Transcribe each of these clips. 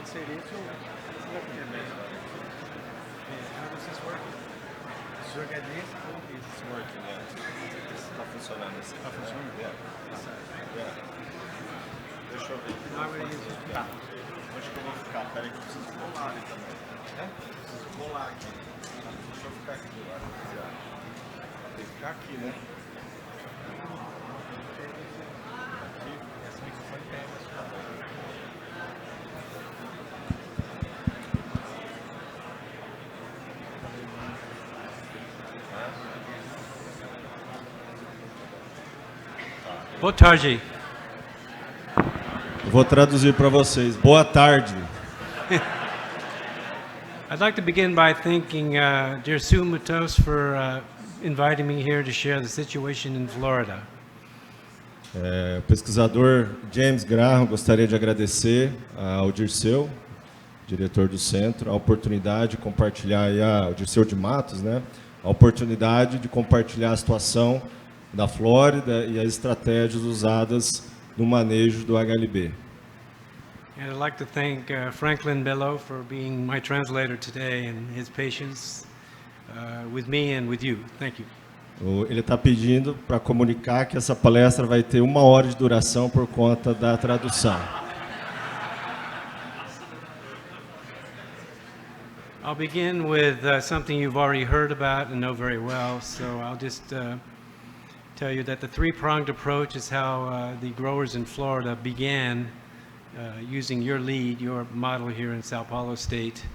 pode ser esse ou how does this work? O senhor quer desse ou esse? It's working, yeah. Está funcionando assim. Está funcionando? Yeah. Yeah. Deixa eu ver. Não, eu ia Tá. Onde que eu vou ficar? Peraí que eu preciso colar ali também. É? Preciso colar aqui. Deixa eu ficar aqui, ó. Tem que ficar aqui, né? Aqui. Esse microfone pega. Boa tarde. Eu vou traduzir para vocês. Boa tarde. I'd like to begin by thanking dear Sue Matos for inviting me here to share the situation in Florida. O pesquisador James Graham gostaria de agradecer ao Dirceu, diretor do centro, a oportunidade de compartilhar, o Dirceu de Matos, né? A oportunidade de compartilhar a situação da Flórida e as estratégias usadas no manejo do HLB. And I'd like to thank Franklin Bello for being my translator today and his patience with me and with you. Thank you. Ele está pedindo para comunicar que essa palestra vai ter 1 hora de duração por conta da tradução. I'll begin with something you've already heard about and know very well, so I'll just tell you that the three-pronged approach is how the growers in Florida began using your lead, your model here in Sao Paulo State.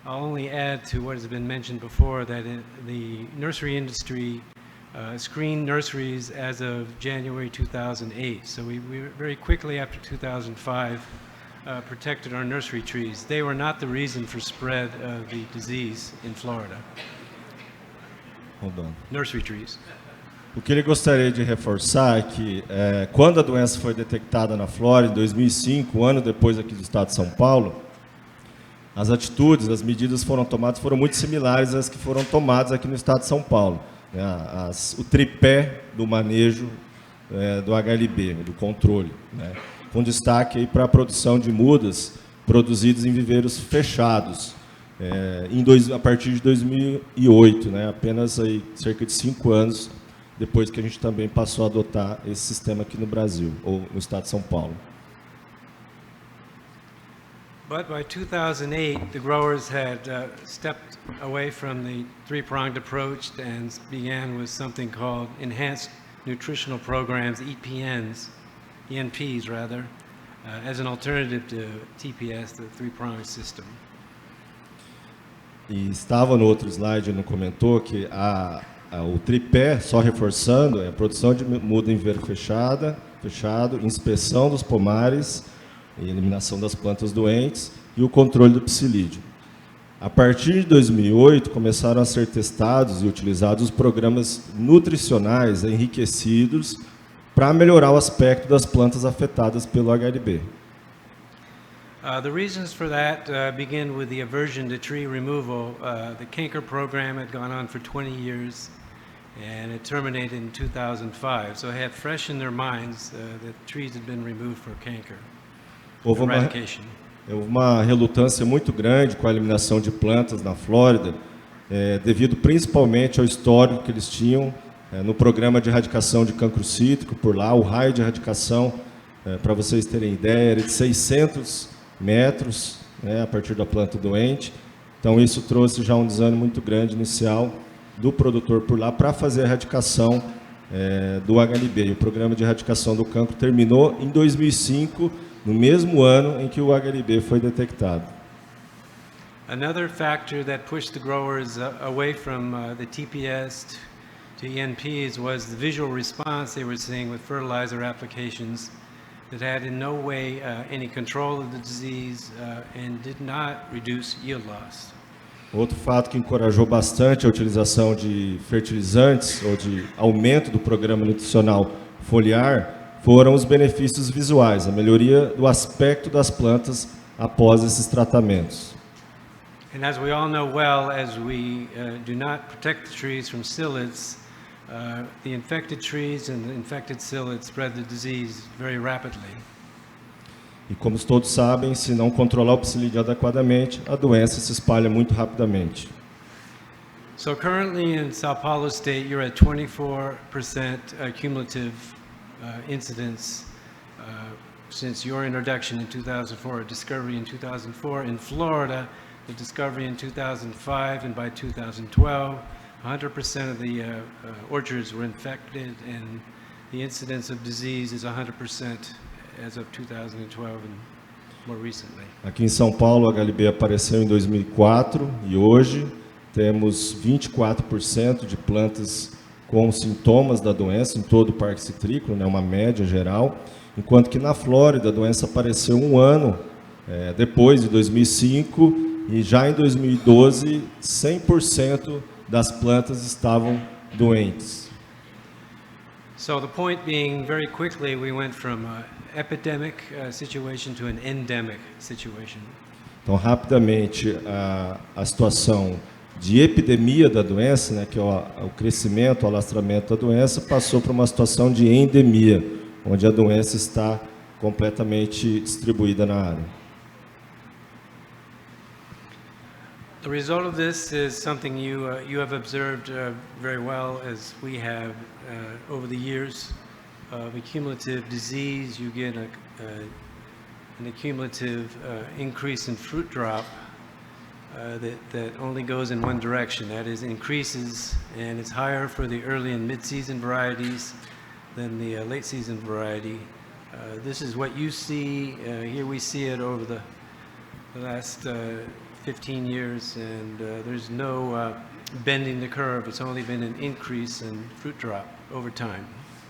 I'll only add to what has been mentioned before that the nursery industry screened nurseries as of January 2008. So we very quickly after 2005 protected our nursery trees. They were not the reason for spread of the disease in Florida. Hold on. Nursery trees. O que ele gostaria de reforçar é que quando a doença foi detectada na Flórida, em 2005, um ano depois aqui do estado de São Paulo, as atitudes, as medidas foram tomadas foram muito similares às que foram tomadas aqui no estado de São Paulo. Né? O tripé do manejo do HLB, do controle, né? Com destaque para a produção de mudas produzidas em viveiros fechados, a partir de 2008, né? Apenas aí, cerca de 5 anos depois que a gente também passou a adotar esse sistema aqui no Brasil, ou no estado de São Paulo. But by 2008, the growers had stepped away from the three-pronged approach and began with something called Enhanced Nutritional Programs, ENPs rather, as an alternative to TPS, the three-pronged system. E estava no outro slide, ele não comentou, que o tripé, só reforçando, é a produção de muda em viveiro fechado, inspeção dos pomares, eliminação das plantas doentes e o controle do psilídeo. A partir de 2008, começaram a ser testados e utilizados os programas nutricionais enriquecidos para melhorar o aspecto das plantas afetadas pelo HLB. The reasons for that begin with the aversion to tree removal. The canker program had gone on for 20 years and it terminated in 2005. So they had fresh in their minds that trees had been removed for canker eradication. Houve uma relutância muito grande com a eliminação de plantas na Flórida, devido principalmente ao histórico que eles tinham no programa de erradicação de cancro cítrico por lá. O raio de erradicação, para vocês terem ideia, era de 600 metros, né, a partir da planta doente. Então isso trouxe já um desânimo muito grande inicial do produtor por lá para fazer a erradicação do HLB. E o programa de erradicação do cancro terminou em 2005, no mesmo ano em que o HLB foi detectado. Another factor that pushed the growers away from the TPS to ENPs was the visual response they were seeing with fertilizer applications that had in no way any control of the disease and did not reduce yield loss. Outro fato que encorajou bastante a utilização de fertilizantes ou de aumento do programa nutricional foliar foram os benefícios visuais, a melhoria do aspecto das plantas após esses tratamentos. And as we all know well, as we do not protect the trees from psyllids, the infected trees and the infected psyllids spread the disease very rapidly. E como todos sabem, se não controlar o psilídeo adequadamente, a doença se espalha muito rapidamente. So currently in Sao Paulo State, you're at 24% cumulative incidence since your introduction in 2004, discovery in 2004. In Florida, the discovery in 2005, and by 2012, 100% of the orchards were infected, and the incidence of disease is 100% as of 2012 and more recently. Aqui em São Paulo, a HLB apareceu em 2004 e hoje temos 24% de plantas com sintomas da doença em todo o parque citrícola, né, uma média geral, enquanto que na Flórida a doença apareceu um ano depois, de 2005, e já em 2012, 100% das plantas estavam doentes. So the point being, very quickly, we went from an epidemic situation to an endemic situation. Então, rapidamente, a situação de epidemia da doença, né, que é o crescimento, o alastramento da doença, passou para uma situação de endemia, onde a doença está completamente distribuída na área. The result of this is something you have observed very well, as we have over the years of accumulative disease. You get an accumulative increase in fruit drop that only goes in one direction. That is, increases, and it's higher for the early and mid-season varieties than the late-season variety. This is what you see. Here we see it over the last 15 years, and there's no bending the curve. It's only been an increase in fruit drop over time.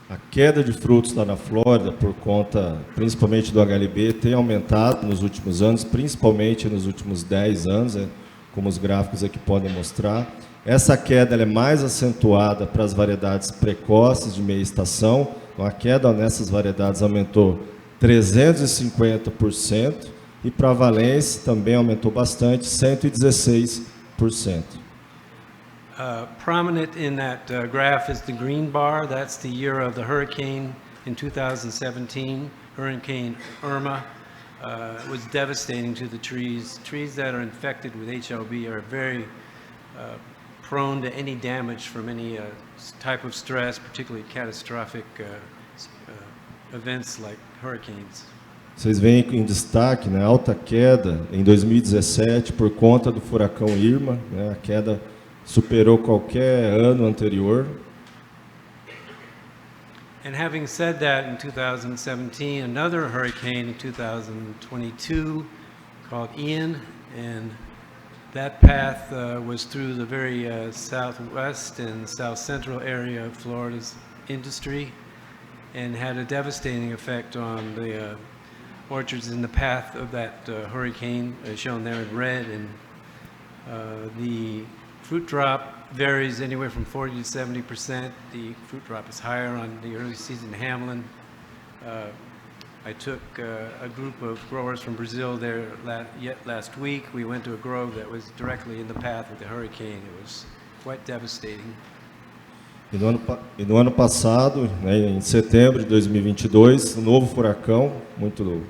A queda de frutos lá na Flórida, por conta principalmente do HLB, tem aumentado nos últimos anos, principalmente nos últimos 10 anos, como os gráficos aqui podem mostrar. Essa queda ela é mais acentuada para as variedades precoces de meia estação. Então, a queda nessas variedades aumentou 350%, e para a Valência também aumentou bastante, 116%. Prominent in that graph is the green bar. That's the year of the hurricane in 2017. Hurricane Irma was devastating to the trees. Trees that are infected with HLB are very prone to any damage from any type of stress, particularly catastrophic events like hurricanes. Vocês veem em destaque, né, alta queda em 2017 por conta do furacão Irma, né, a queda superou qualquer ano anterior. And having said that, in 2017, another hurricane in 2022 called Ian, and that path was through the very southwest and south central area of Florida's industry, and had a devastating effect on the orchards in the path of that hurricane, shown there in red. And the fruit drop varies anywhere from 40 to 70%. The fruit drop is higher on the early season Hamlin. I took a group of growers from Brazil there last week. We went to a grove that was directly in the path of the hurricane. It was quite devastating. E no ano passado, né, em setembro de 2022, um novo furacão muito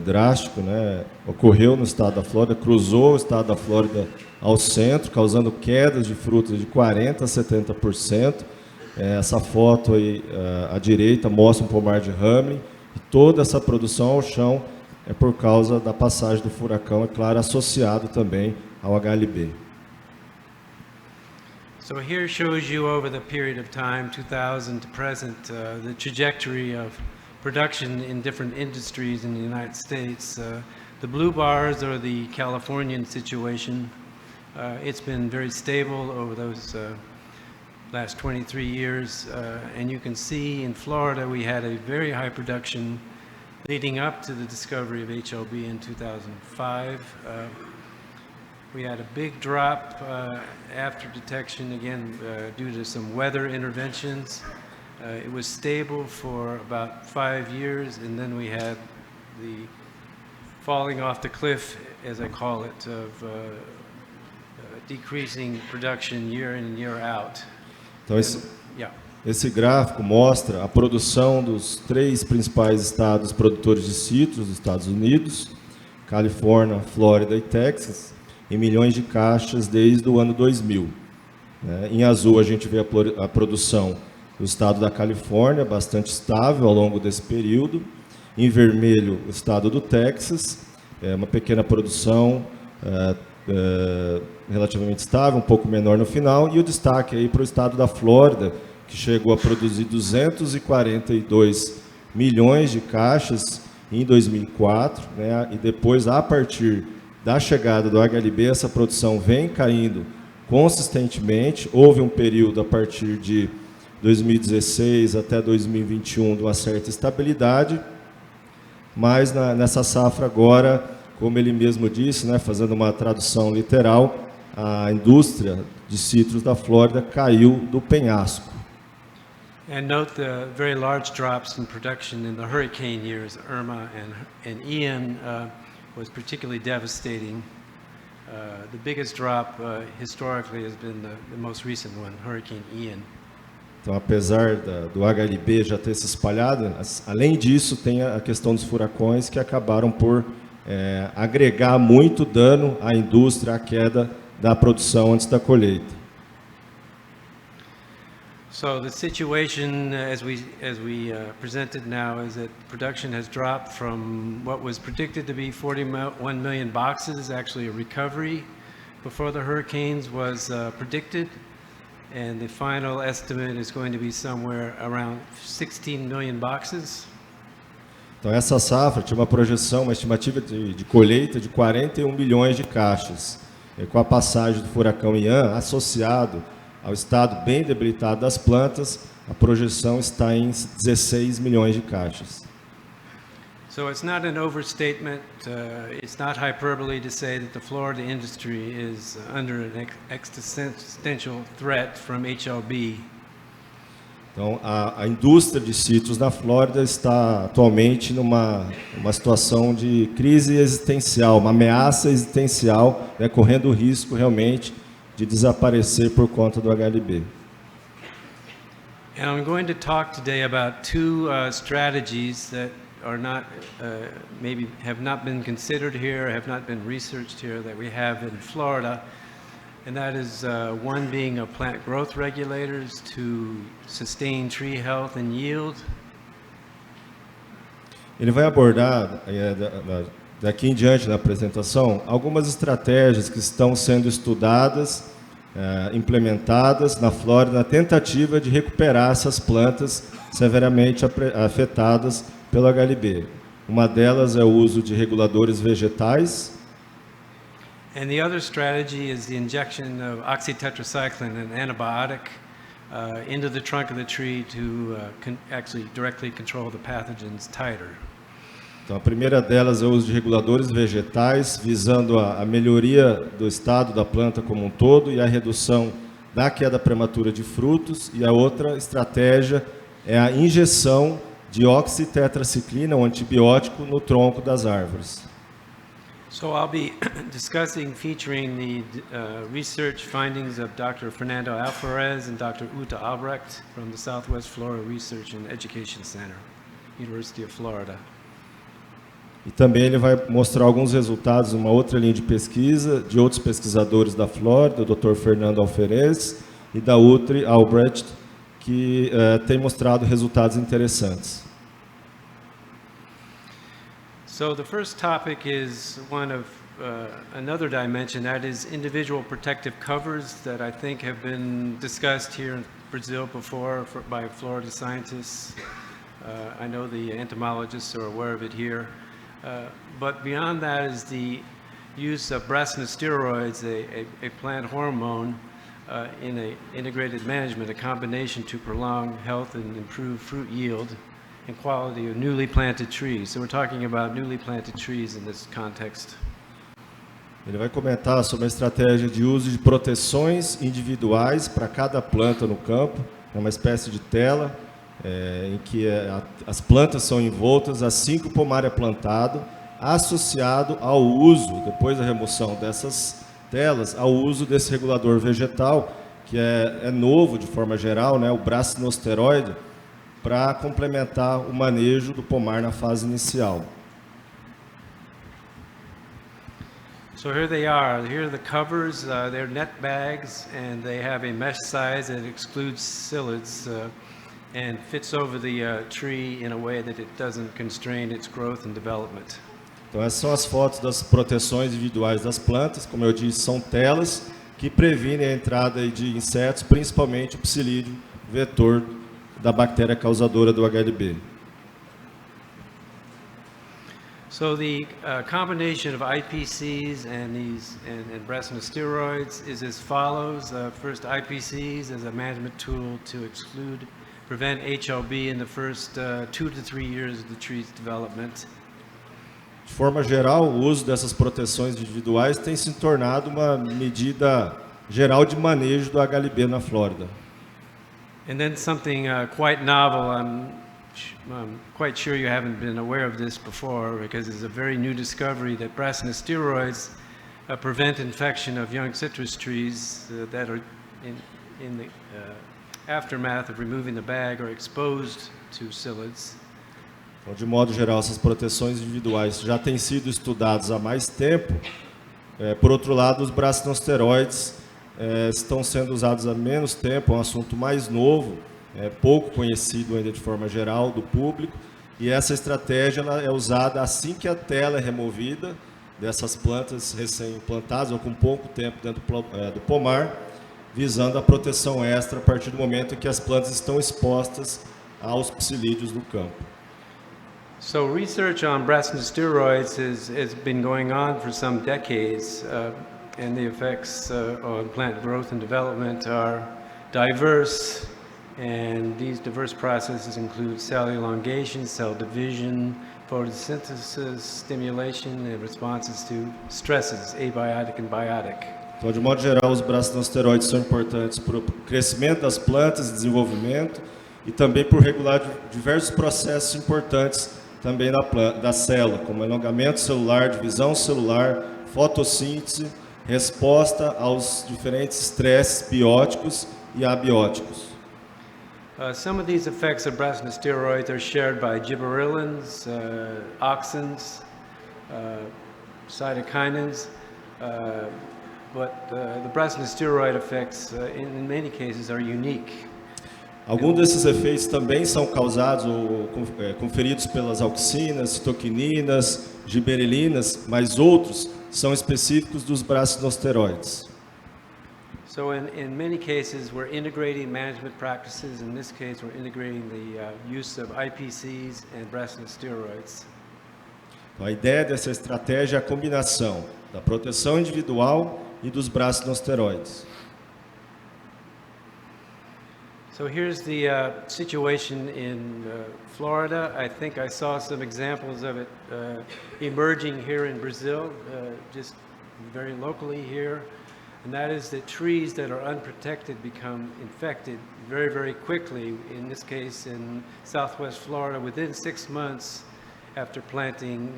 drástico, né, ocorreu no estado da Flórida, cruzou o estado da Flórida ao centro, causando quedas de frutas de 40% a 70%. Essa foto aí à direita mostra um pomar de Hamlin, e toda essa produção ao chão é por causa da passagem do furacão, é claro, associado também ao HLB. So here shows you over the period of time, 2000 to present, the trajectory of production in different industries in the United States. The blue bars are the Californian situation. It's been very stable over those last 23 years, and you can see in Florida we had a very high production leading up to the discovery of HLB in 2005. We had a big drop after detection, again, due to some weather interventions. It was stable for about 5 years, and then we had the falling off the cliff, as I call it, of decreasing production year in and year out. Então, Yeah. Esse gráfico mostra a produção dos 3 principais estados produtores de citros dos Estados Unidos, Califórnia, Flórida e Texas, em milhões de caixas desde o ano 2000. Em azul a gente vê a produção do estado da Califórnia, bastante estável ao longo desse período. Em vermelho, o estado do Texas, uma pequena produção relativamente estável, um pouco menor no final. E o destaque aí para o estado da Flórida, que chegou a produzir 242 milhões de caixas em 2004, né? E depois, a partir da chegada do HLB, essa produção vem caindo consistentemente. Houve um período a partir de 2016 até 2021 de uma certa estabilidade, mas nessa safra agora, como ele mesmo disse, né, fazendo uma tradução literal, a indústria de citros da Flórida caiu do penhasco. And note the very large drops in production in the hurricane years. Irma and Ian was particularly devastating. The biggest drop historically has been the most recent one, Hurricane Ian. Então, apesar do HLB já ter se espalhado, além disso, tem a questão dos furacões que acabaram por agregar muito dano à indústria, à queda da produção antes da colheita. So the situation, as we presented now, is that production has dropped from what was predicted to be 41 million boxes, actually a recovery before the hurricanes was predicted, and the final estimate is going to be somewhere around 16 million boxes. Então, essa safra tinha uma projeção, uma estimativa de colheita de 41 milhões de caixas. E com a passagem do furacão Ian, associado ao estado bem debilitado das plantas, a projeção está em 16 milhões de caixas. So it's not an overstatement, it's not hyperbole to say that the Florida industry is under an existential threat from HLB. Então, a indústria de citros na Flórida está atualmente numa situação de crise existencial, uma ameaça existencial, né, correndo o risco realmente de desaparecer por conta do HLB. And I'm going to talk today about two strategies that are not, maybe have not been considered here, have not been researched here, that we have in Florida. And that is one being of plant growth regulators to sustain tree health and yield. Ele vai abordar, daqui em diante na apresentação, algumas estratégias que estão sendo estudadas, implementadas na Flórida, na tentativa de recuperar essas plantas severamente afetadas pelo HLB. Uma delas é o uso de reguladores vegetais. And the other strategy is the injection of oxytetracycline, an antibiotic, into the trunk of the tree to actually directly control the pathogens tighter. Então, a primeira delas é o uso de reguladores vegetais, visando a melhoria do estado da planta como um todo e a redução da queda prematura de frutos. E a outra estratégia é a injeção de oxitetraciclina, um antibiótico, no tronco das árvores. So I'll be discussing, featuring the research findings of Dr. Fernando Alvarez and Dr. Uta Albrecht from the Southwest Florida Research and Education Center, University of Florida. E também ele vai mostrar alguns resultados de uma outra linha de pesquisa de outros pesquisadores da Flórida, o Dr. Fernando Alvarez e da Uta Albrecht, que tem mostrado resultados interessantes. So the first topic is one of another dimension, that is individual protective covers that I think have been discussed here in Brazil before by Florida scientists. I know the entomologists are aware of it here. But beyond that is the use of brasinosteroids, a plant hormone, in an integrated management, a combination to prolong health and improve fruit yield and quality of newly planted trees. So we're talking about newly planted trees in this context. Ele vai comentar sobre a estratégia de uso de proteções individuais para cada planta no campo, é uma espécie de tela em que as plantas são envoltas assim que o pomar é plantado, associado ao uso, depois da remoção dessas telas, ao uso desse regulador vegetal, que é novo de forma geral, né, o brasinosteroide, para complementar o manejo do pomar na fase inicial. So here they are. Here are the covers. They're net bags, and they have a mesh size that excludes psyllids and fits over the tree in a way that it doesn't constrain its growth and development. Então essas são as fotos das proteções individuais das plantas. Como eu disse, são telas que previnem a entrada de insetos, principalmente o psilídeo, vetor da bactéria causadora do HLB. So the combination of IPCs and brasinosteroids is as follows. First, IPCs as a management tool to prevent HLB in the first 2 to 3 years of the tree's development. De forma geral, o uso dessas proteções individuais tem se tornado uma medida geral de manejo do HLB na Flórida. And then something quite novel. I'm quite sure you haven't been aware of this before, because it's a very new discovery that brasinosteroids prevent infection of young citrus trees that are in the aftermath of removing the bag or exposed to psyllids. Então, de modo geral, essas proteções individuais já têm sido estudadas há mais tempo. Por outro lado, os brasinosteroides estão sendo usados há menos tempo, é um assunto mais novo, pouco conhecido ainda de forma geral do público, e essa estratégia ela é usada assim que a tela é removida dessas plantas recém-plantadas ou com pouco tempo dentro do pomar, visando a proteção extra a partir do momento em que as plantas estão expostas aos psilídeos do campo. So research on brasinosteroids has been going on for some decades, and the effects on plant growth and development are diverse, and these diverse processes include cell elongation, cell division, photosynthesis, stimulation, and responses to stresses, abiotic and biotic. Então, de modo geral, os brasinosteroides são importantes para o crescimento das plantas, desenvolvimento, e também por regular diversos processos importantes também da célula, como alongamento celular, divisão celular, fotossíntese, resposta aos diferentes estresses bióticos e abióticos. Some of these effects of brasinosteroids are shared by gibberellins, auxins, cytokinins, but the brasinosteroid effects in many cases are unique. Alguns desses efeitos também são causados ou conferidos pelas auxinas, citoquininas, gibberelinas, mas outros são específicos dos brasinosteroides. So in many cases we're integrating management practices. In this case we're integrating the use of IPCs and brasinosteroids. A ideia dessa estratégia é a combinação da proteção individual e dos brasinosteroides. So here's the situation in Florida. I think I saw some examples of it emerging here in Brazil, just very locally here. And that is that trees that are unprotected become infected very, very quickly. In this case, in Southwest Florida, within 6 months after planting,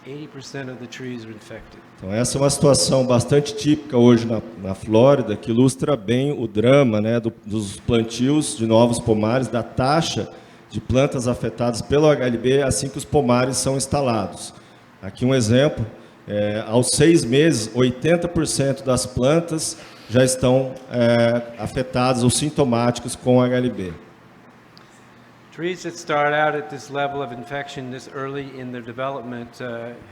80% of the trees are infected. Então essa é uma situação bastante típica hoje na Flórida, que ilustra bem o drama, né, dos plantios de novos pomares, da taxa de plantas afetadas pelo HLB assim que os pomares são instalados. Aqui um exemplo, aos 6 meses, 80% das plantas já estão afetadas ou sintomáticas com HLB. Trees that start out at this level of infection this early in their development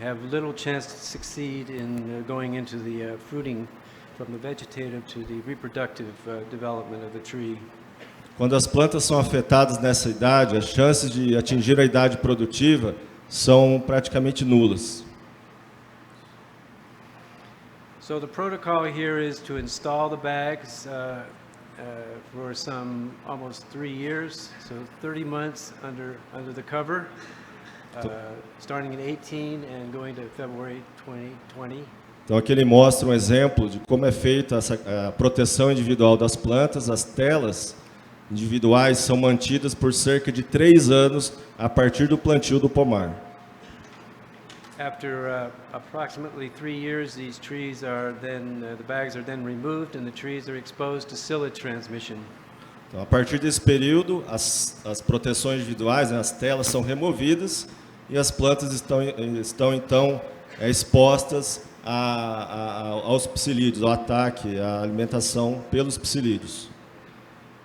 have little chance to succeed in going into the fruiting from the vegetative to the reproductive development of the tree. Quando as plantas são afetadas nessa idade, as chances de atingir a idade produtiva são praticamente nulas. So the protocol here is to install the bags for some almost 3 years, so 30 months under the cover, starting in 18 and going to February 2020. Então aqui ele mostra um exemplo de como é feita a proteção individual das plantas. As telas individuais são mantidas por cerca de 3 anos a partir do plantio do pomar. After approximately 3 years, these trees are then, the bags are then removed and the trees are exposed to silage transmission. Então, a partir desse período, as proteções individuais, né, as telas são removidas e as plantas estão então expostas aos psilídeos, ao ataque, à alimentação pelos psilídeos.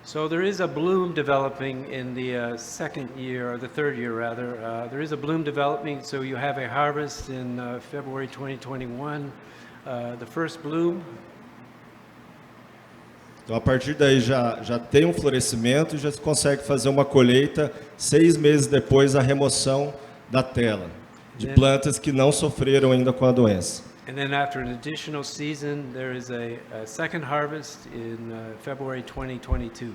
So there is a bloom developing in the second year, or the third year rather. There is a bloom developing, so you have a harvest in February 2021, the first bloom. Então, a partir daí já tem um florescimento e já se consegue fazer uma colheita 6 meses depois da remoção da tela, de plantas que não sofreram ainda com a doença. And then after an additional season, there is a second harvest in February 2022.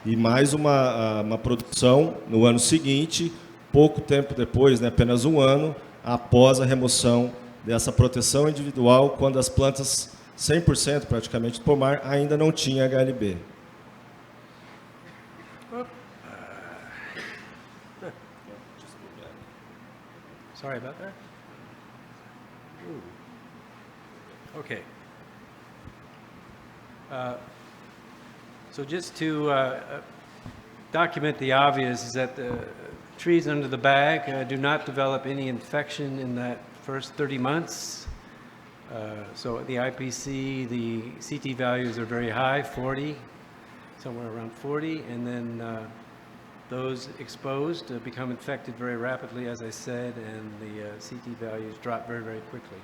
E mais uma produção no ano seguinte, pouco tempo depois, né, apenas um ano, após a remoção dessa proteção individual, quando as plantas 100% praticamente do pomar ainda não tinha HLB. Sorry about that. Okay. So just to document the obvious is that the trees under the bag do not develop any infection in that first 30 months. So the IPC, the CT values are very high, 40, somewhere around 40, and then those exposed become infected very rapidly, as I said, and the CT values drop very, very quickly.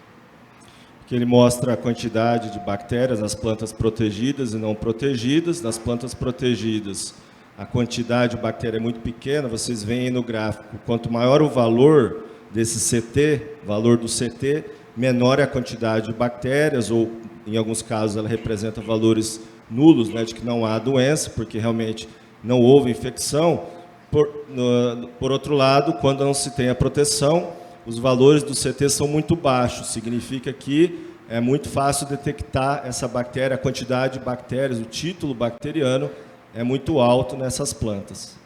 Que ele mostra a quantidade de bactérias nas plantas protegidas e não protegidas. Nas plantas protegidas, a quantidade de bactéria é muito pequena, vocês veem no gráfico. Quanto maior o valor desse CT, valor do CT, menor é a quantidade de bactérias, ou em alguns casos ela representa valores nulos, né, de que não há doença, porque realmente não houve infecção. Por outro lado, quando não se tem a proteção, os valores do CT são muito baixos, significa que é muito fácil detectar essa bactéria, a quantidade de bactérias, o título bacteriano é muito alto nessas plantas.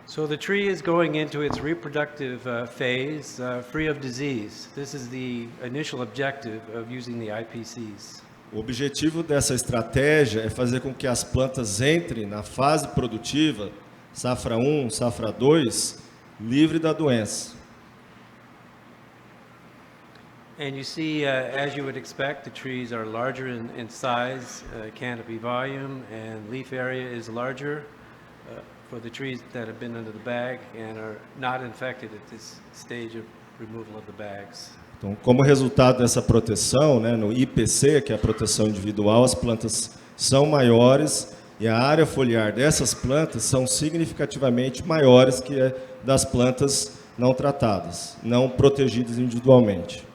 So the tree is going into its reproductive phase free of disease. This is the initial objective of using the IPCs. O objetivo dessa estratégia é fazer com que as plantas entrem na fase produtiva, safra 1, safra 2, livre da doença. And you see, as you would expect, the trees are larger in size, canopy volume, and leaf area is larger for the trees that have been under the bag and are not infected at this stage of removal of the bags. Então, como resultado dessa proteção, né, no IPC, que é a proteção individual, as plantas são maiores e a área foliar dessas plantas são significativamente maiores que a das plantas não tratadas, não protegidas individualmente.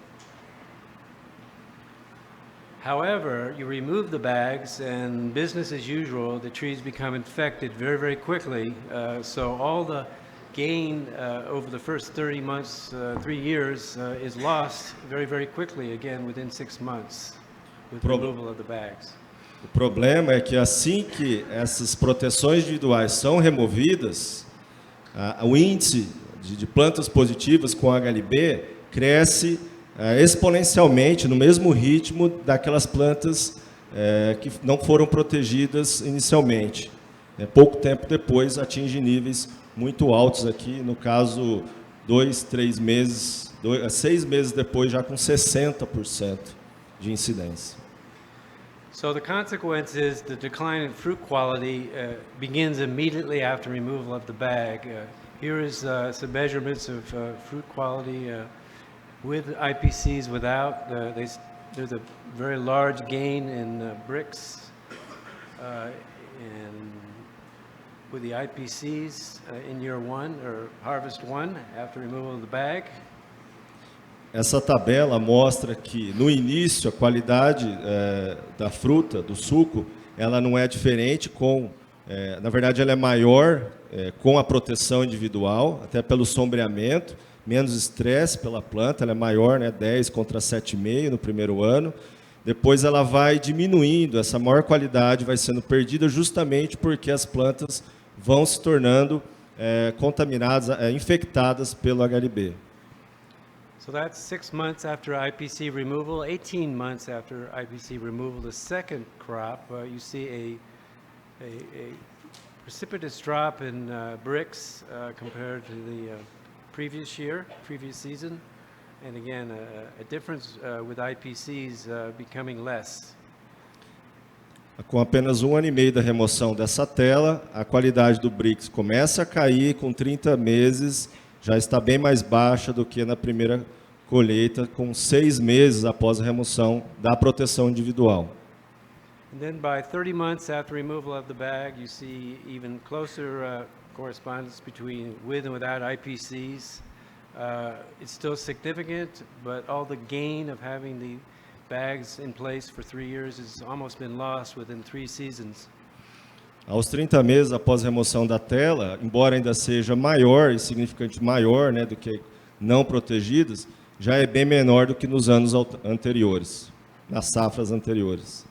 However, you remove the bags and business as usual, the trees become infected very, very quickly. So all the gain over the first 30 months, 3 years, is lost very, very quickly, again, within 6 months, with the removal of the bags. O problema é que assim que essas proteções individuais são removidas, o índice de plantas positivas com HLB cresce exponencialmente, no mesmo ritmo daquelas plantas que não foram protegidas inicialmente. Pouco tempo depois atinge níveis muito altos aqui, no caso 6 meses depois já com 60% de incidência. So the consequence is the decline in fruit quality begins immediately after removal of the bag. Here is some measurements of fruit quality with IPCs without. There's a very large gain in bricks, and with the IPCs in year 1 or harvest 1 after removal of the bag. Essa tabela mostra que no início a qualidade da fruta, do suco, ela não é diferente na verdade ela é maior com a proteção individual, até pelo sombreamento, menos estresse pela planta, ela é maior, né, 10 contra 7,5 no primeiro ano. Depois ela vai diminuindo, essa maior qualidade vai sendo perdida justamente porque as plantas vão se tornando contaminadas, infectadas pelo HLB. So that's 6 months after IPC removal, 18 months after IPC removal. The second crop, you see a precipitous drop in bricks compared to the previous season. And again, a difference with IPCs becoming less. Com apenas 1 ano e meio da remoção dessa tela, a qualidade do BRICS começa a cair, com 30 meses já está bem mais baixa do que na primeira colheita, com 6 meses após a remoção da proteção individual. And then by 30 months after removal of the bag, you see even closer correspondence between with and without IPCs. It's still significant, but all the gain of having the bags in place for 3 years has almost been lost within 3 seasons. Aos 30 meses após a remoção da tela, embora ainda seja maior e significativamente maior, né, do que não protegidas, já é bem menor do que nos anos anteriores, nas safras anteriores.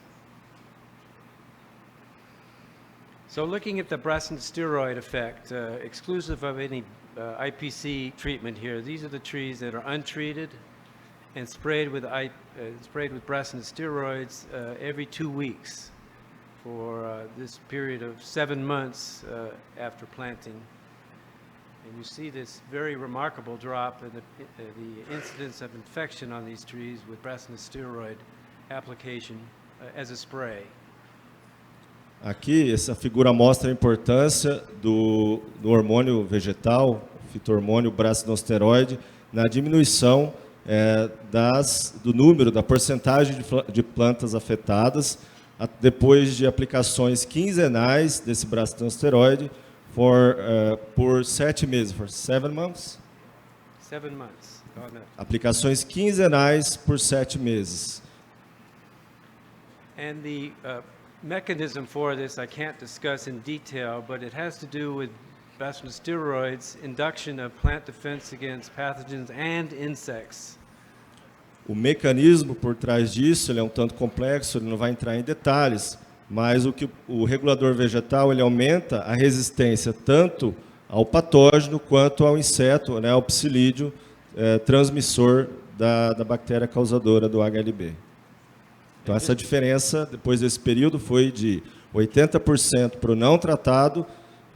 So looking at the Brassin steroid effect, exclusive of any IPC treatment here, these are the trees that are untreated and sprayed with Brassin steroids every 2 weeks for this period of 7 months after planting. And you see this very remarkable drop in the incidence of infection on these trees with Brassin steroid application as a spray. Aqui, essa figura mostra a importância do hormônio vegetal, fito-hormônio brassinosteroide, na diminuição do número, da porcentagem de plantas afetadas depois de aplicações quinzenais desse brassinosteroide por 7 meses, for 7 months? 7 months. Oh, no. Aplicações quinzenais por 7 meses. And the mechanism for this I can't discuss in detail, but it has to do with Brassin steroids, induction of plant defense against pathogens and insects. O mecanismo por trás disso ele é um tanto complexo, ele não vai entrar em detalhes, mas o regulador vegetal ele aumenta a resistência tanto ao patógeno quanto ao inseto, né, ao psilídeo transmissor da bactéria causadora do HLB. Então essa diferença depois desse período foi de 80% para o não tratado,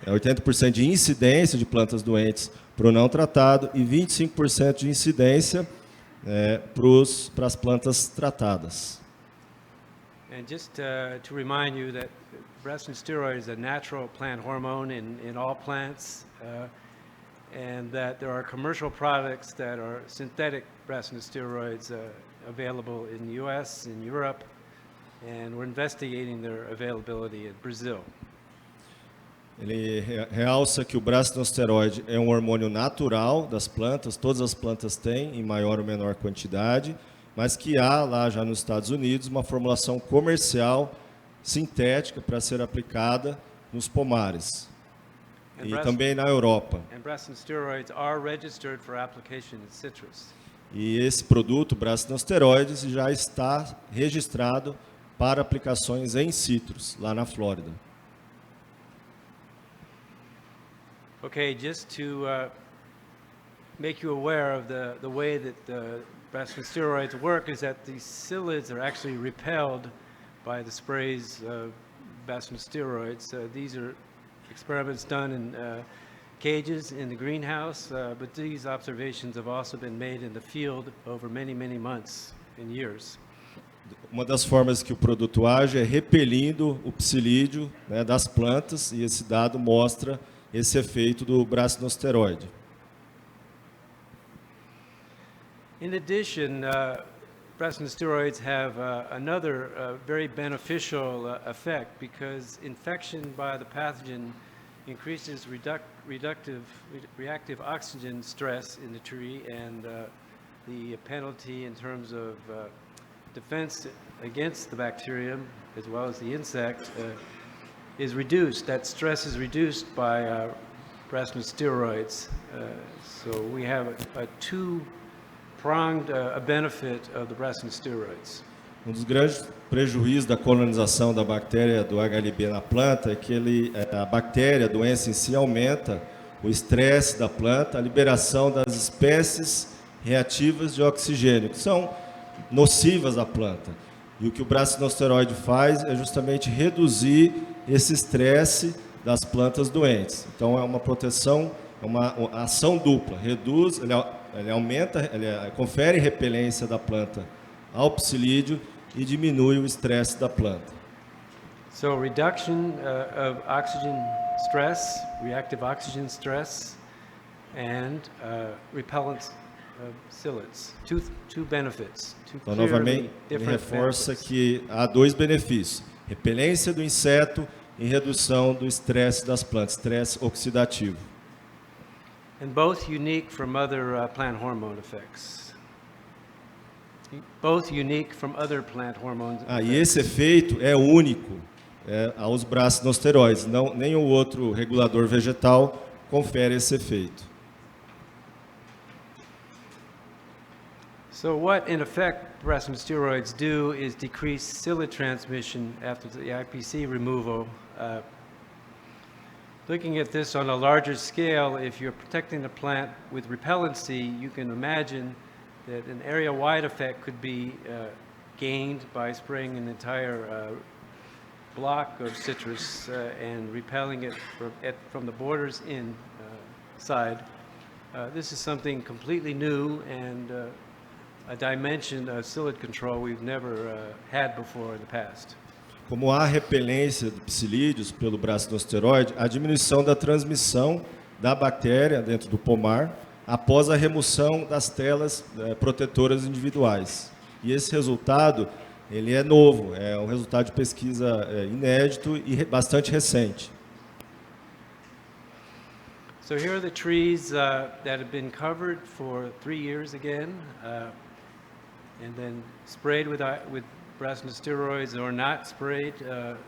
80% de incidência de plantas doentes para o não tratado e 25% de incidência para as plantas tratadas. And just to remind you that Brassin steroid is a natural plant hormone in all plants, and that there are commercial products that are synthetic Brassin steroids available in the U.S., in Europe, and we're investigating their availability in Brazil. Ele realça que o brassinosteroide é um hormônio natural das plantas, todas as plantas têm, em maior ou menor quantidade, mas que há lá já nos Estados Unidos uma formulação comercial sintética para ser aplicada nos pomares e também na Europa. And Brassin steroids are registered for application in citrus. E esse produto, brassinosteroides, já está registrado para aplicações em citros, lá na Flórida. Okay, just to make you aware of the way that Brassin steroids work is that these psyllids are actually repelled by the sprays of Brassin steroids. These are experiments done in cages in the greenhouse, but these observations have also been made in the field over many, many months and years. Uma das formas que o produto age é repelindo o psilídeo, né, das plantas, e esse dado mostra esse efeito do brassinosteroide. In addition, Brassin steroids have another very beneficial effect because infection by the pathogen increases reactive oxygen stress in the tree, and the penalty in terms of defense against the bacterium as well as the insect is reduced. That stress is reduced by Brassin steroids. So we have a two-pronged benefit of the Brassin steroids. Dos grandes prejuízos da colonização da bactéria do HLB na planta é que a bactéria, a doença em si, aumenta o estresse da planta, a liberação das espécies reativas de oxigênio, que são nocivas à planta. E o que o brasinosteroide faz é justamente reduzir esse estresse das plantas doentes. Então é uma proteção, é uma ação dupla, reduz, ele aumenta, ele confere repelência da planta ao psilídeo e diminui o estresse da planta. So reduction of oxygen stress, reactive oxygen stress, and repellent of psyllids. Two benefits. Two Então, clearly novamente, ele different reforça benefits. que há dois benefícios: repelência do inseto e redução do estresse das plantas, estresse oxidativo. And both unique from other plant hormone effects. Both unique from other plant hormones. E esse efeito é único aos brasinosteroides, nenhum outro regulador vegetal confere esse efeito. So what, in effect, brasinosteroids do is decrease psyllid transmission after the IPC removal. Looking at this on a larger scale, if you're protecting the plant with repellency, you can imagine that an area-wide effect could be gained by spraying an entire block of citrus and repelling it from the borders inside. This is something completely new and a dimension of psyllid control we've never had before in the past. Como há repelência de psilídeos pelo brasinosteroide, a diminuição da transmissão da bactéria dentro do pomar após a remoção das telas protetoras individuais. E esse resultado, ele é novo, é um resultado de pesquisa inédito e bastante recente. So here are the trees that have been covered for 3 years again, and then sprayed with brasinosteroids or not sprayed.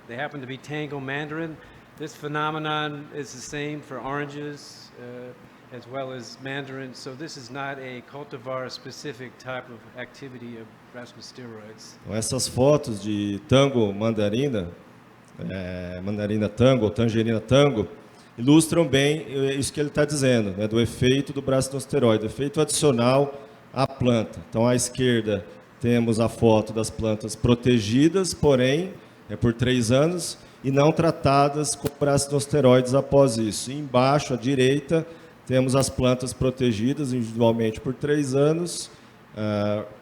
They happen to be tangle mandarin. This phenomenon is the same for oranges as well as mandarin. So this is not a cultivar-specific type of activity of brasinosteroids. Então, essas fotos de tango mandarina, mandarina tango ou tangerina tango, ilustram bem isso que ele está dizendo, né, do efeito do brasinosteroide, efeito adicional à planta. Então, à esquerda temos a foto das plantas protegidas, porém, por 3 anos, e não tratadas com brasinosteroides após isso. E embaixo, à direita, temos as plantas protegidas individualmente por 3 anos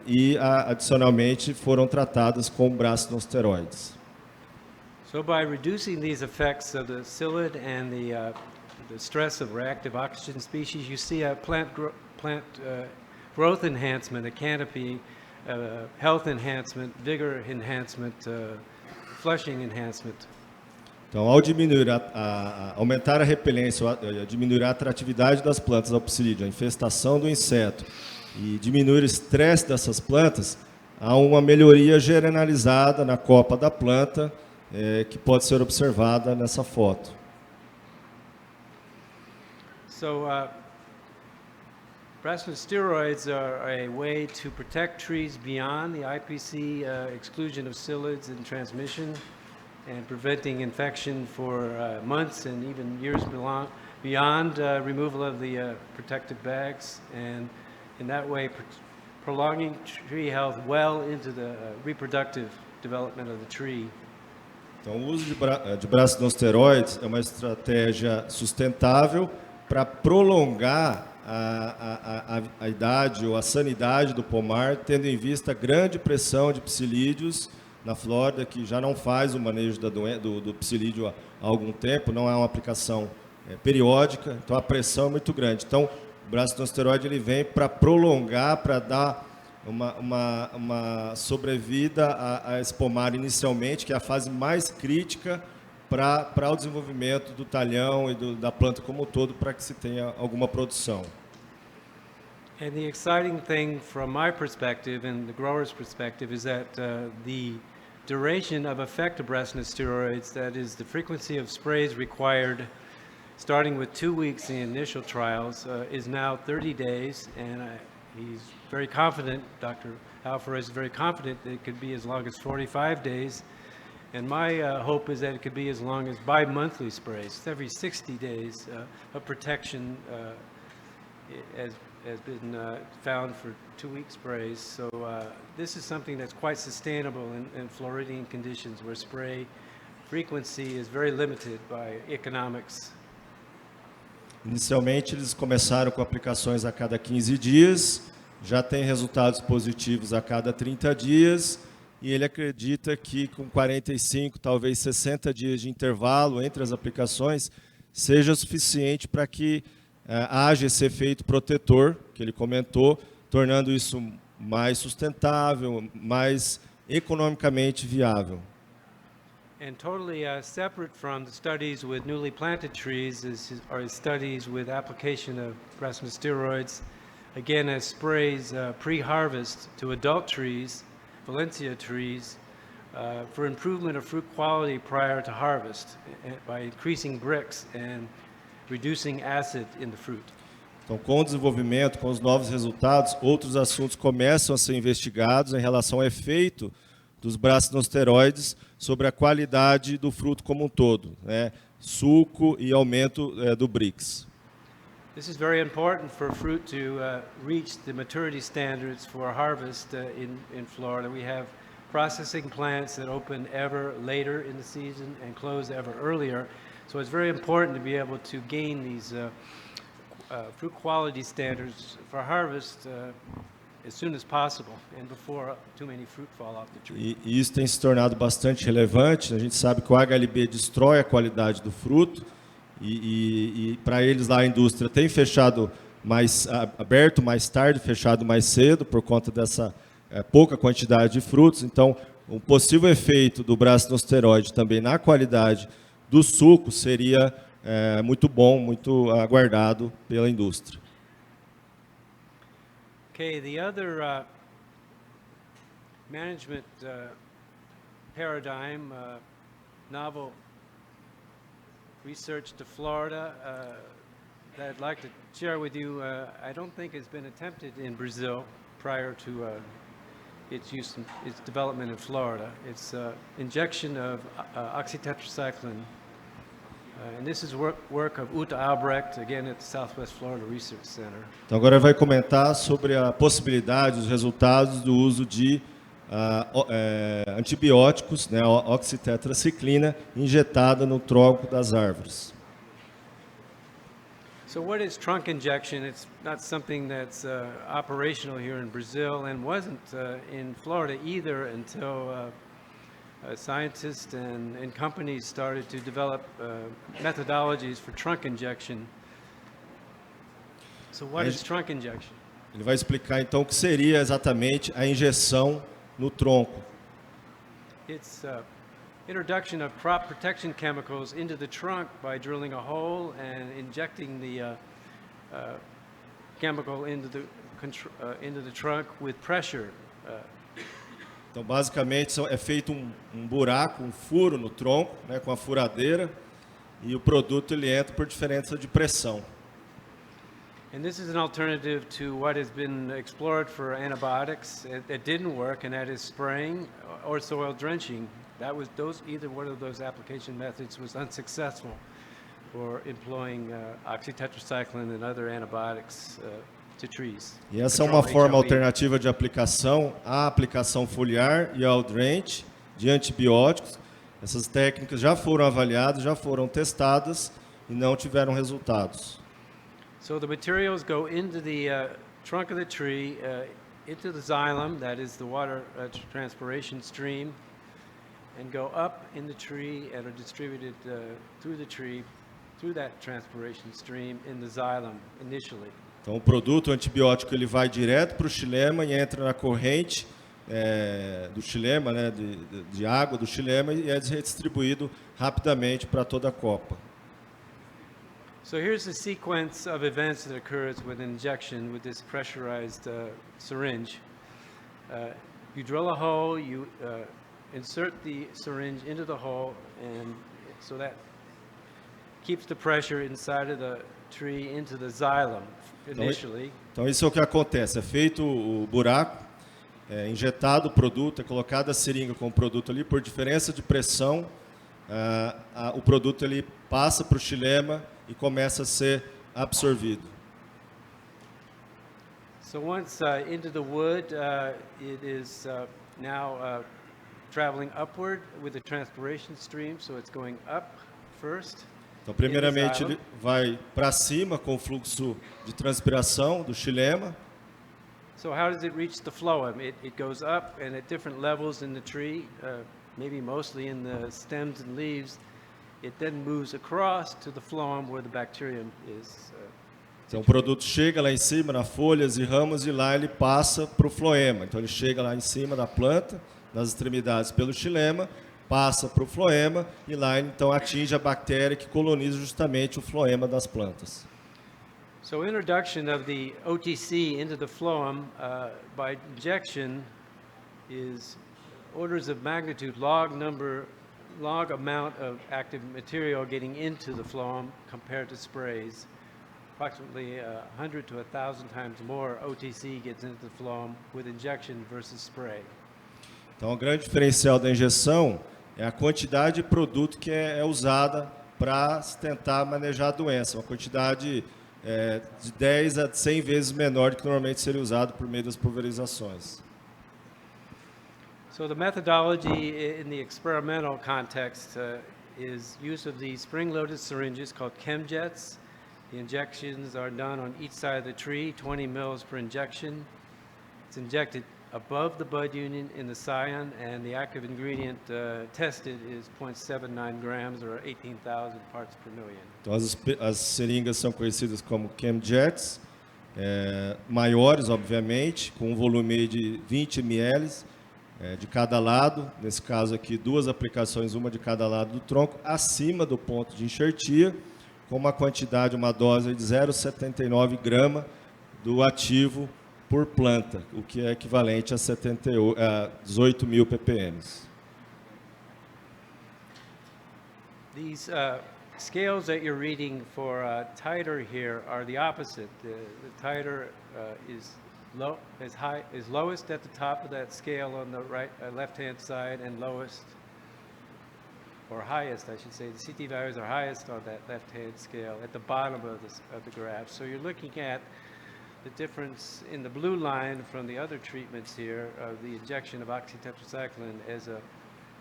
e, adicionalmente, foram tratadas com brasinosteroides. So by reducing these effects of the psyllid and the stress of reactive oxygen species, you see a plant growth enhancement, a canopy, health enhancement, vigor enhancement, flushing enhancement. Então, ao diminuir aumentar a repelência, diminuir a atratividade das plantas ao psilídeo, a infestação do inseto e diminuir o estresse dessas plantas, há uma melhoria generalizada na copa da planta, que pode ser observada nessa foto. So, brasinosteroids are a way to protect trees beyond the IPC exclusion of psyllids and transmission, and preventing infection for months and even years beyond removal of the protective bags, and in that way prolonging tree health well into the reproductive development of the tree. Então, o uso de brasinosteroides é uma estratégia sustentável para prolongar a idade ou a sanidade do pomar, tendo em vista a grande pressão de psilídeos na Flórida, que já não faz o manejo do psilídeo há algum tempo, não é uma aplicação periódica, então a pressão é muito grande. Então, o brasinosteroide ele vem para prolongar, para dar uma sobrevida a esse pomar inicialmente, que é a fase mais crítica para o desenvolvimento do talhão e da planta como um todo, para que se tenha alguma produção. And the exciting thing from my perspective and the grower's perspective is that the duration of effect of brasinosteroids, that is the frequency of sprays required starting with 2 weeks in the initial trials, is now 30 days, and he's very confident, Dr. Alvarez is very confident that it could be as long as 45 days. And my hope is that it could be as long as bi-monthly sprays, every 60 days of protection as has been found for 2-week sprays. So this is something that's quite sustainable in Floridian conditions where spray frequency is very limited by economics. Inicialmente, eles começaram com aplicações a cada 15 dias, já tem resultados positivos a cada 30 dias, e ele acredita que com 45, talvez 60 dias de intervalo entre as aplicações, seja suficiente para que haja esse efeito protetor, que ele comentou, tornando isso mais sustentável, mais economicamente viável. And totally separate from the studies with newly planted trees are his studies with application of steroids, again as sprays pre-harvest to adult trees, Valencia trees, for improvement of fruit quality prior to harvest by increasing Brix and reducing acid in the fruit. Então, com o desenvolvimento, com os novos resultados, outros assuntos começam a ser investigados em relação ao efeito dos brasinosteroides sobre a qualidade do fruto como um todo, né? Suco e aumento do Brix. This is very important for fruit to reach the maturity standards for harvest in Florida. We have processing plants that open ever later in the season and close ever earlier. So it's very important to be able to gain these fruit quality standards for harvest as soon as possible and before too many fruit fall off the tree. E isso tem se tornado bastante relevante. A gente sabe que o HLB destrói a qualidade do fruto e para eles lá a indústria tem fechado aberto mais tarde, fechado mais cedo por conta dessa pouca quantidade de frutos. Então, um possível efeito do brasinosteroide também na qualidade do suco seria muito bom, muito aguardado pela indústria. Okay, the other management paradigm, novel research to Florida that I'd like to share with you, I don't think has been attempted in Brazil prior to its development in Florida. It's injection of oxytetracycline. And this is work of Uta Albrecht, again at the Southwest Florida Research Center. Então agora ele vai comentar sobre a possibilidade, os resultados do uso de antibióticos, né, oxitetraciclina, injetada no tronco das árvores. So what is trunk injection? It's not something that's operational here in Brazil and wasn't in Florida either until scientists and companies started to develop methodologies for trunk injection. So what is trunk injection? Ele vai explicar então o que seria exatamente a injeção no tronco. It's introduction of crop protection chemicals into the trunk by drilling a hole and injecting the chemical into the trunk with pressure. Então, basicamente, é feito um buraco, um furo no tronco, né, com a furadeira, e o produto ele entra por diferença de pressão. And this is an alternative to what has been explored for antibiotics. It didn't work, and that is spraying or soil drenching. Either one of those application methods was unsuccessful for employing oxytetracycline and other antibiotics to trees. E essa é uma forma alternativa de aplicação à aplicação foliar e ao drench de antibióticos. Essas técnicas já foram avaliadas, já foram testadas e não tiveram resultados. So the materials go into the trunk of the tree, into the xylem, that is the water transpiration stream, and go up in the tree and are distributed through the tree, through that transpiration stream in the xylem initially. Então, o produto o antibiótico ele vai direto para o xilema e entra na corrente do xilema, né, de água do xilema, e é redistribuído rapidamente para toda a copa. So here's the sequence of events that occurs with injection with this pressurized syringe. You drill a hole, you insert the syringe into the hole, and so that keeps the pressure inside of the tree into the xylem initially. Então isso é o que acontece, é feito o buraco, injetado o produto, é colocada a seringa com o produto ali, por diferença de pressão, o produto ele passa para o xilema e começa a ser absorvido. So once into the wood, it is now traveling upward with the transpiration stream, so it's going up first. Então, primeiramente, ele vai para cima com o fluxo de transpiração do xilema. So how does it reach the phloem? It goes up, and at different levels in the tree, maybe mostly in the stems and leaves, it then moves across to the phloem where the bacterium is. Então, o produto chega lá em cima, nas folhas e ramos, e lá ele passa para o floema. Então, ele chega lá em cima da planta, nas extremidades pelo xilema, passa para o floema, e lá ele, então, atinge a bactéria que coloniza justamente o floema das plantas. So introduction of the OTC into the phloem by injection is orders of magnitude log amount of active material getting into the phloem compared to sprays. Approximately 100 to 1,000 times more OTC gets into the phloem with injection versus spray. Então, o grande diferencial da injeção é a quantidade de produto que é usada para tentar manejar a doença. Uma quantidade de 10 a 100 vezes menor do que normalmente seria usado por meio das pulverizações. So the methodology in the experimental context is use of these spring-loaded syringes called chemjets. The injections are done on each side of the tree, 20 mils per injection. It's injected above the bud union in the scion, and the active ingredient tested is 0.79 grams or 18,000 parts per million. Então, as seringas são conhecidas como chemjets, maiores, obviamente, com um volume de 20 ml de cada lado. Nesse caso aqui, 2 aplicações, uma de cada lado do tronco, acima do ponto de enxertia, com uma quantidade, uma dose de 0,79 grama do ativo por planta, o que é equivalente a 18 mil ppm. These scales that you're reading for titer here are the opposite. The titer is lowest at the top of that scale on the left-hand side, and lowest, or highest, I should say. The CT values are highest on that left-hand scale at the bottom of the graph. So you're looking at the difference in the blue line from the other treatments here of the injection of oxytetracycline as a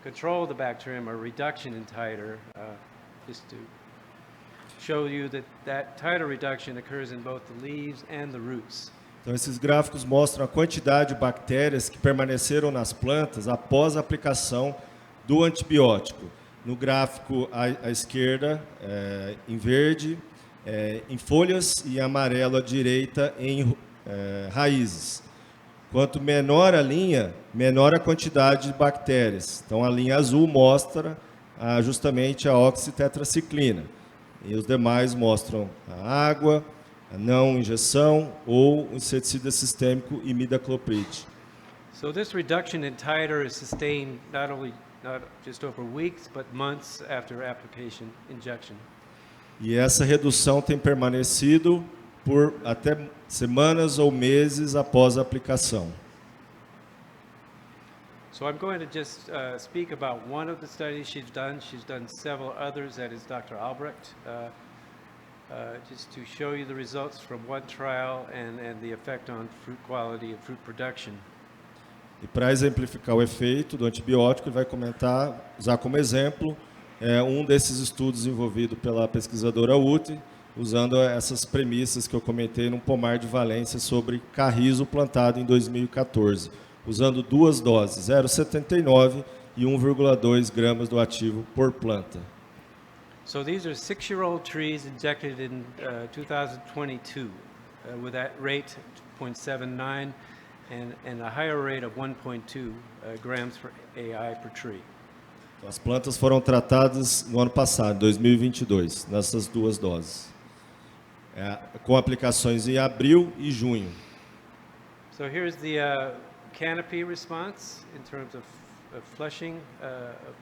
control of the bacterium or reduction in titer, just to show you that titer reduction occurs in both the leaves and the roots. Então, esses gráficos mostram a quantidade de bactérias que permaneceram nas plantas após a aplicação do antibiótico. No gráfico à esquerda, em verde, em folhas, e amarelo à direita, em raízes. Quanto menor a linha, menor a quantidade de bactérias. Então, a linha azul mostra justamente a oxitetraciclina. E os demais mostram a água, a não injeção ou o inseticida sistêmico imidacloprid. So this reduction in titer is sustained not just over weeks, but months after application injection. E essa redução tem permanecido por até semanas ou meses após a aplicação. So I'm going to just speak about one of the studies she's done. She's done several others, that is Dr. Albrecht, just to show you the results from one trial and the effect on fruit quality and fruit production. E para exemplificar o efeito do antibiótico, ele vai usar como exemplo um desses estudos desenvolvido pela pesquisadora Uti, usando essas premissas que eu comentei num pomar de Valência sobre carrizo plantado em 2014, usando 2 doses, 0,79 e 1,2 gramas do ativo por planta. So these are 6-year-old trees injected in 2022 with that rate 0.79 and a higher rate of 1.2 grams per AI per tree. As plantas foram tratadas no ano passado, 2022, nessas 2 doses, com aplicações em abril e junho. So here's the canopy response in terms of flushing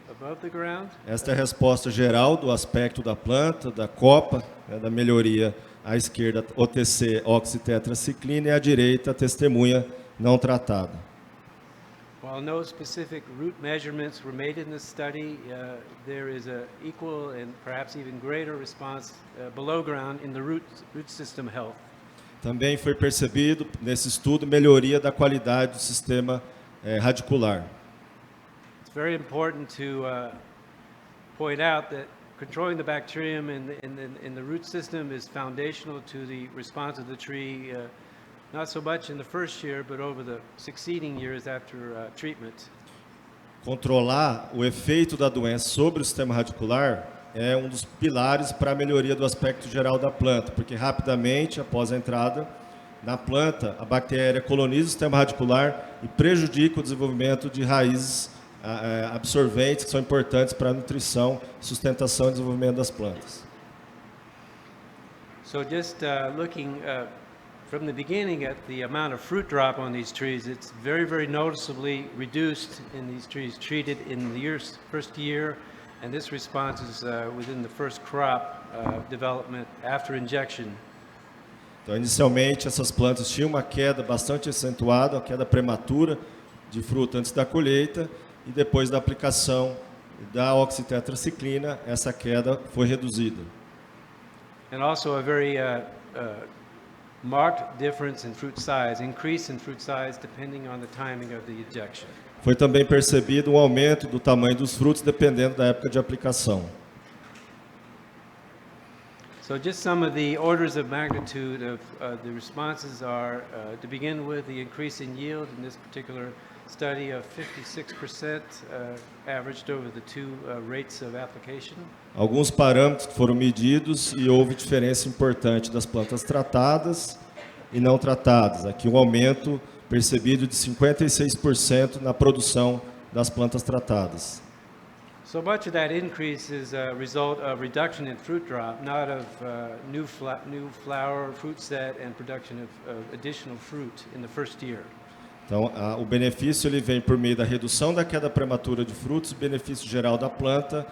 above the ground. Esta é a resposta geral do aspecto da planta, da copa, da melhoria. À esquerda, OTC, oxitetraciclina, e à direita, testemunha não tratada. While no specific root measurements were made in this study, there is an equal and perhaps even greater response below ground in the root system health. Também foi percebido nesse estudo melhoria da qualidade do sistema radicular. It's very important to point out that controlling the bacterium in the root system is foundational to the response of the tree, not so much in the first year, but over the succeeding years after treatment. Controlar o efeito da doença sobre o sistema radicular é um dos pilares para a melhoria do aspecto geral da planta, porque rapidamente, após a entrada na planta, a bactéria coloniza o sistema radicular e prejudica o desenvolvimento de raízes absorventes que são importantes para a nutrição, sustentação e desenvolvimento das plantas. So just looking from the beginning at the amount of fruit drop on these trees, it's very, very noticeably reduced in these trees treated in the first year, and this response is within the first crop development after injection. Então, inicialmente, essas plantas tinham uma queda bastante acentuada, uma queda prematura de fruta antes da colheita, e depois da aplicação da oxitetraciclina, essa queda foi reduzida. And also a very marked difference in fruit size, increase in fruit size depending on the timing of the injection. Foi também percebido um aumento do tamanho dos frutos dependendo da época de aplicação. So just some of the orders of magnitude of the responses are, to begin with, the increase in yield in this particular study of 56% averaged over the two rates of application. Alguns parâmetros foram medidos e houve diferença importante das plantas tratadas e não tratadas. Aqui um aumento percebido de 56% na produção das plantas tratadas. So much of that increase is a result of reduction in fruit drop, not of new flower, fruit set, and production of additional fruit in the first year. Então, o benefício ele vem por meio da redução da queda prematura de frutos, benefício geral da planta,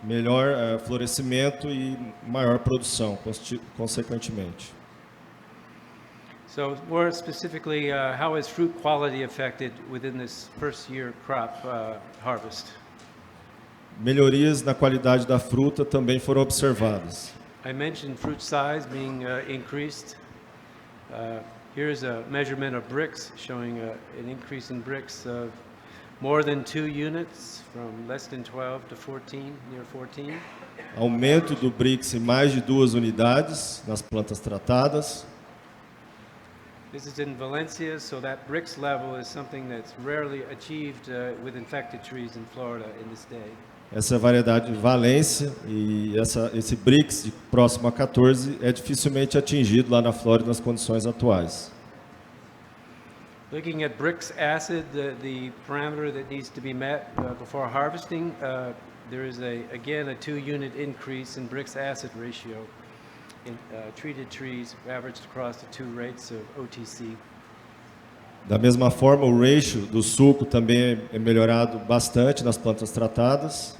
melhor florescimento e maior produção, consequentemente. So more specifically, how is fruit quality affected within this first year crop harvest? Melhorias na qualidade da fruta também foram observadas. I mentioned fruit size being increased. Here's a measurement of bricks showing an increase in bricks of more than 2 units from less than 12 to 14, near 14. Aumento do BRICS em mais de 2 unidades nas plantas tratadas. This is in Valencia, so that bricks level is something that's rarely achieved with infected trees in Florida in this day. Essa é a variedade de Valência e esse BRICS de próximo a 14 é dificilmente atingido lá na Flórida nas condições atuais. Looking at bricks acid, the parameter that needs to be met before harvesting, there is again a 2-unit increase in bricks acid ratio in treated trees averaged across the 2 rates of OTC. Da mesma forma, o ratio do suco também é melhorado bastante nas plantas tratadas.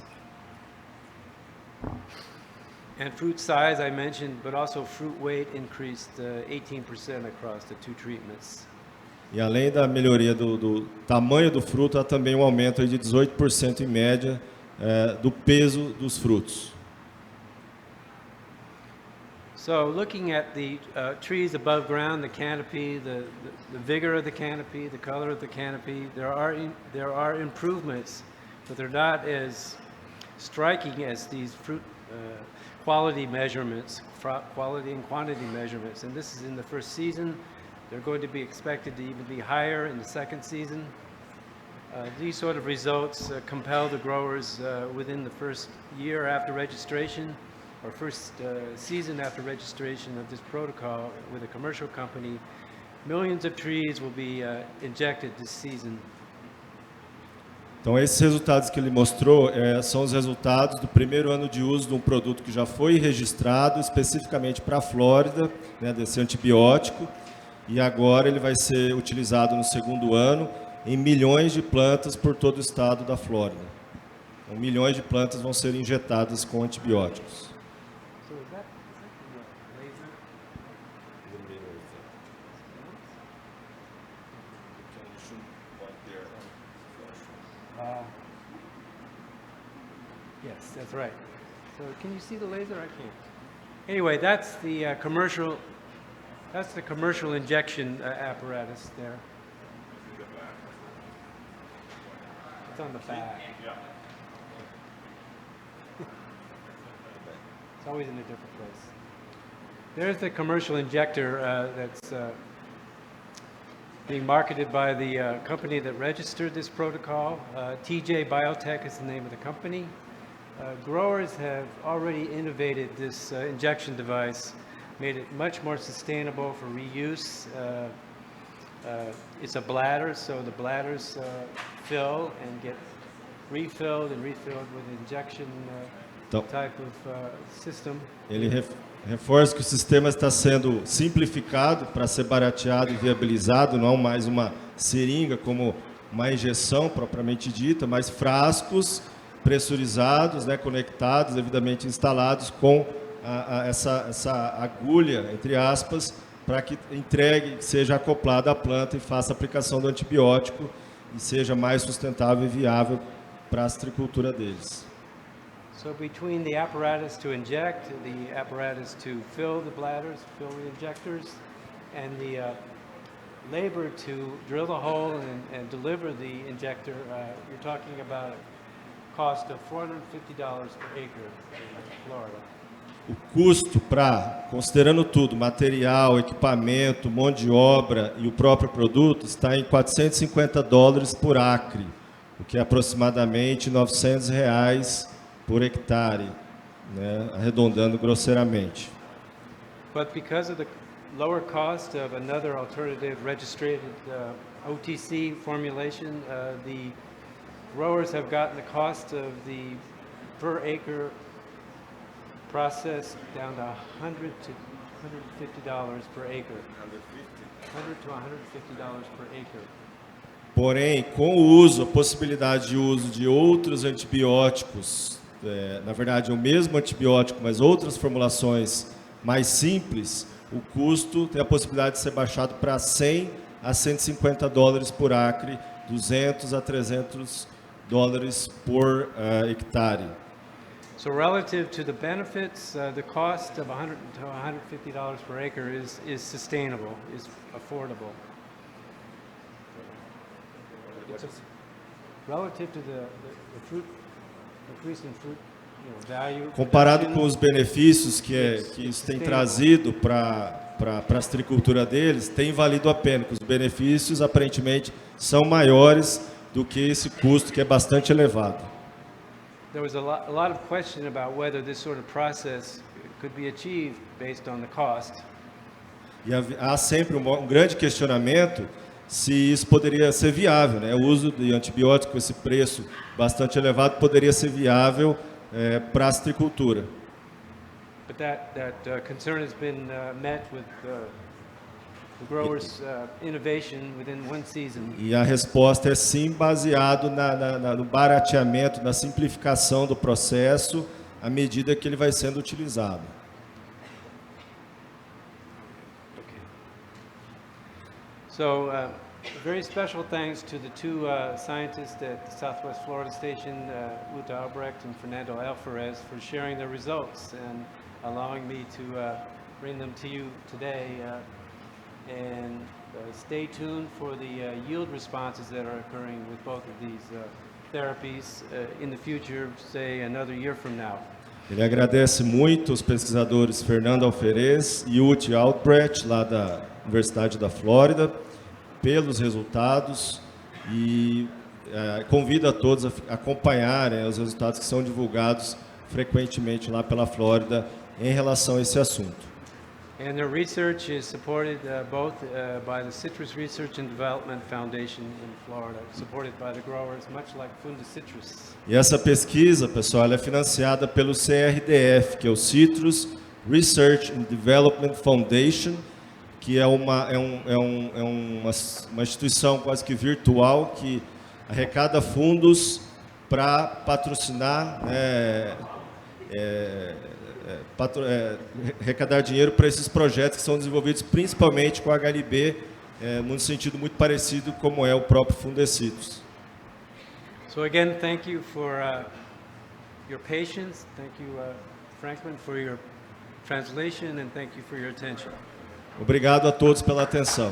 And fruit size I mentioned, but also fruit weight increased 18% across the 2 treatments. E além da melhoria do tamanho do fruto, há também um aumento aí de 18% em média do peso dos frutos. So looking at the trees above ground, the canopy, the vigor of the canopy, the color of the canopy, there are improvements, but they're not as striking as these fruit quality measurements, quality and quantity measurements. And this is in the first season. They're going to be expected to even be higher in the second season. These sort of results compel the growers within the first year after registration or first season after registration of this protocol with a commercial company. Millions of trees will be injected this season. Então, esses resultados que ele mostrou são os resultados do primeiro ano de uso de um produto que já foi registrado especificamente para a Flórida, né, desse antibiótico, e agora ele vai ser utilizado no segundo ano em milhões de plantas por todo o estado da Flórida. Então, milhões de plantas vão ser injetadas com antibióticos. Yes, that's right. So can you see the laser? I can't. Anyway, that's the commercial That's the commercial injection apparatus there. It's on the back. It's always in a different place. There's the commercial injector that's being marketed by the company that registered this protocol. TJ Biotech is the name of the company. Growers have already innovated this injection device, made it much more sustainable for reuse. It's a bladder, so the bladders fill and get refilled and refilled with an injection type of system. Ele reforça que o sistema está sendo simplificado para ser barateado e viabilizado, não mais uma seringa como uma injeção propriamente dita, mas frascos pressurizados, né, conectados, devidamente instalados com essa agulha, entre aspas, para que entregue, seja acoplada à planta e faça a aplicação do antibiótico e seja mais sustentável e viável para a agricultura deles. So between the apparatus to inject, the apparatus to fill the bladders, fill the injectors, and the labor to drill the hole and deliver the injector, you're talking about a cost of $450 per acre in Florida. O custo para, considerando tudo, material, equipamento, mão de obra e o próprio produto, está em $450 por acre, o que é aproximadamente R$900 por hectare, né, arredondando grosseiramente. But because of the lower cost of another alternative registered OTC formulation, the growers have gotten the cost of the per acre process down to $100 to $150 per acre. $100 to $150 per acre. Porém, com o uso, a possibilidade de uso de outros antibióticos, na verdade é o mesmo antibiótico, mas outras formulações mais simples, o custo tem a possibilidade de ser baixado para $100 a $150 por acre, $200 a $300 por hectare. So relative to the benefits, the cost of $100 to $150 per acre is sustainable, is affordable. Relative to the fruit, increase in fruit, value. Comparado com os benefícios que isso tem trazido para a agricultura deles, tem valido a pena, porque os benefícios aparentemente são maiores do que esse custo, que é bastante elevado. There was a lot of question about whether this sort of process could be achieved based on the cost. E há sempre um grande questionamento se isso poderia ser viável, né? O uso de antibiótico com esse preço bastante elevado poderia ser viável para a agricultura. But that concern has been met with the growers' innovation within one season. E a resposta é sim, baseado no barateamento, na simplificação do processo à medida que ele vai sendo utilizado. So, very special thanks to the two scientists at the Southwest Florida Station, Uta Albrecht and Fernando Alvarez, for sharing their results and allowing me to bring them to you today. And stay tuned for the yield responses that are occurring with both of these therapies in the future, say another year from now. Ele agradece muito os pesquisadores Fernando Alferez e Uti Albrecht, lá da Universidade da Flórida, pelos resultados e convida a todos a acompanharem os resultados que são divulgados frequentemente lá pela Flórida em relação a esse assunto. And their research is supported both by the Citrus Research and Development Foundation in Florida, supported by the growers, much like Funda Citrus. E essa pesquisa, pessoal, ela é financiada pelo CRDF, que é o Citrus Research and Development Foundation, que é uma instituição quase que virtual que arrecada fundos para patrocinar, arrecadar dinheiro para esses projetos que são desenvolvidos principalmente com a HLB, num sentido muito parecido como é o próprio Fundecitrus. So again, thank you for your patience. Thank you, Franklin, for your translation, and thank you for your attention. Obrigado a todos pela atenção.